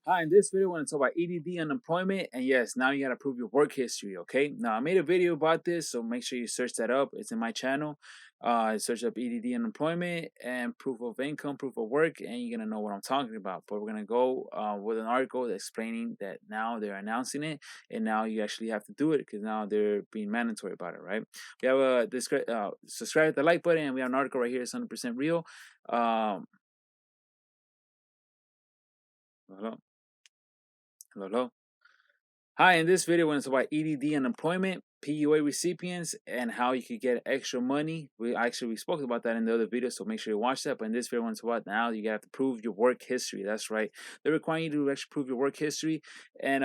Hi, in this video, I want to talk about EDD unemployment. And yes, now you got to prove your work history, okay? Now, I made a video about this, so make sure you search that up. It's in my channel. Search up EDD unemployment and proof of income, proof of work, and you're going to know what I'm talking about. But we're going to go with an article explaining that now they're announcing it, and now you actually have to do it because now they're being mandatory about it, right? We have a subscribe to the like button, and we have an article right here. It's 100% real. Hello. Hello. Hi, in this video, we're going to talk about EDD unemployment, PUA recipients, and how you could get extra money. We spoke about that in the other video, so make sure you watch that. But in this video, we're going to talk about now you have to prove your work history. That's right. They're requiring you to actually prove your work history, and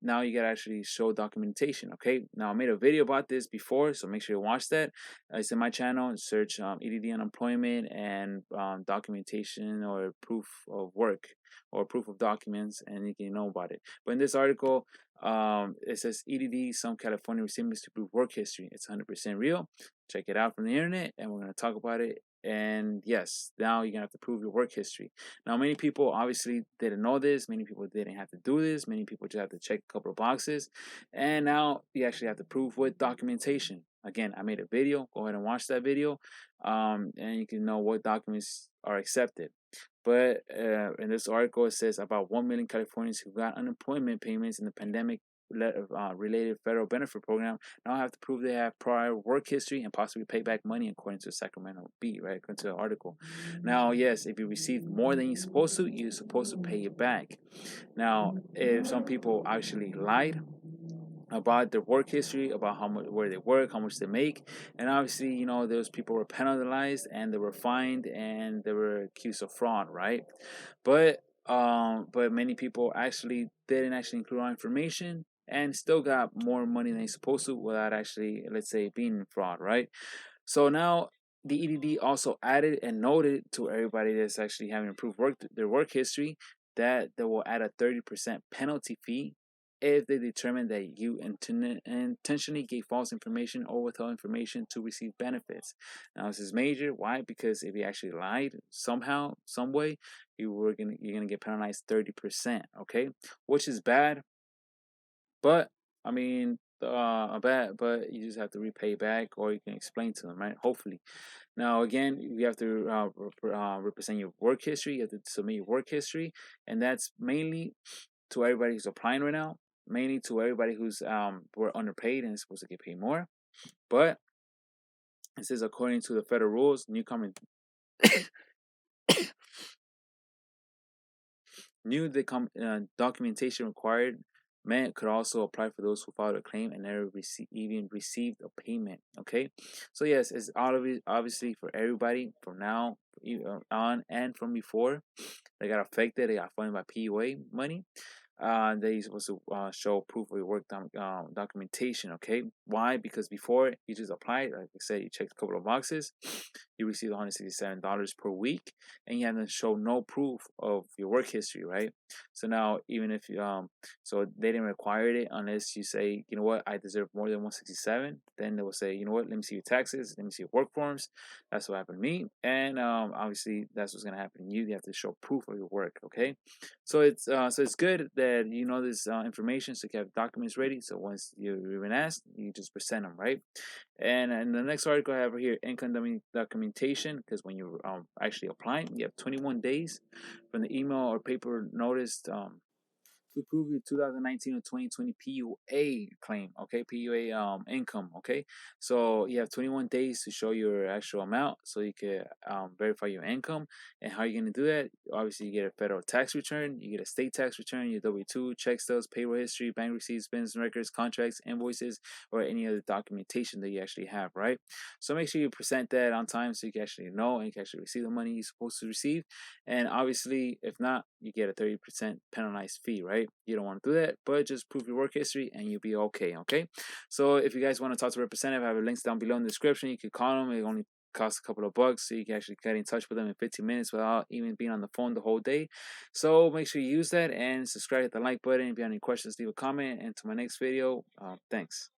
now you got to actually show documentation. Okay. Now I made a video about this before, so make sure you watch that. It's in my channel. Search EDD unemployment and documentation or proof of work or proof of documents, and you can know about it. But in this article, it says EDD, some California recipients to prove work history. It's 100% real. Check it out from the internet, and we're going to talk about it. And yes, now you're going to have to prove your work history. Now, many people obviously didn't know this. Many people didn't have to do this. Many people just have to check a couple of boxes. And now you actually have to prove with documentation. Again, I made a video. Go ahead and watch that video. And you can know what documents are accepted. But in this article, it says about 1 million Californians who got unemployment payments in the pandemic related federal benefit program now have to prove they have prior work history and possibly pay back money according to Sacramento Bee, right? According to the article. Now, yes, if you receive more than you're supposed to pay it back. Now, if some people actually lied about their work history, about how much where they work, how much they make, and obviously, those people were penalized and they were fined and they were accused of fraud, right? But many people actually didn't actually include our information and still got more money than they supposed to without actually, let's say, being fraud, right? So now the EDD also added and noted to everybody that's actually having improved their work history that they will add a 30% penalty fee if they determine that you intentionally gave false information or withheld information to receive benefits. Now this is major. Why? Because if you actually lied somehow, some way, you're gonna get penalized 30%. Okay, which is bad, but I mean, but you just have to repay back, or you can explain to them, right? Hopefully. Now, again, you have to represent your work history. You have to submit your work history, and that's mainly to everybody who's applying right now. Mainly to everybody who's were underpaid and is supposed to get paid more. But it says according to the federal rules, newcomer new documentation required man could also apply for those who filed a claim and never even received a payment. Okay, so yes, it's obviously for everybody from now on and from before they got affected. They got funded by PUA money. They're supposed to show proof of your work documentation. Okay, why? Because before you just applied, like I said, you checked a couple of boxes, you received $167 per week, and you have to show no proof of your work history, right? So now, even if you so they didn't require it unless you say, you know what, I deserve more than 167. Then they will say, you know what, let me see your taxes, let me see your work forms. That's what happened to me, and obviously that's what's gonna happen to you. You have to show proof of your work. Okay, so it's good that you know this information, so you have documents ready. So once you're even asked, you just present them, right? And in the next article I have here, income documentation, because when you're actually applying, you have 21 days from the email or paper notice to prove your 2019 or 2020 PUA claim, okay? PUA income, okay? So you have 21 days to show your actual amount so you can verify your income. And how you're going to do that? Obviously, you get a federal tax return, you get a state tax return, your W-2, check stubs, payroll history, bank receipts, business records, contracts, invoices, or any other documentation that you actually have, right? So make sure you present that on time so you can actually know and you can actually receive the money you're supposed to receive. And obviously, if not, you get a 30% penalized fee, right? You don't want to do that, but just prove your work history and you'll be okay. Okay. So if you guys want to talk to a representative, I have links down below in the description. You can call them. It only costs a couple of bucks, so you can actually get in touch with them in 15 minutes without even being on the phone the whole day. So make sure you use that and subscribe, hit the like button. If you have any questions, leave a comment. And to my next video, thanks.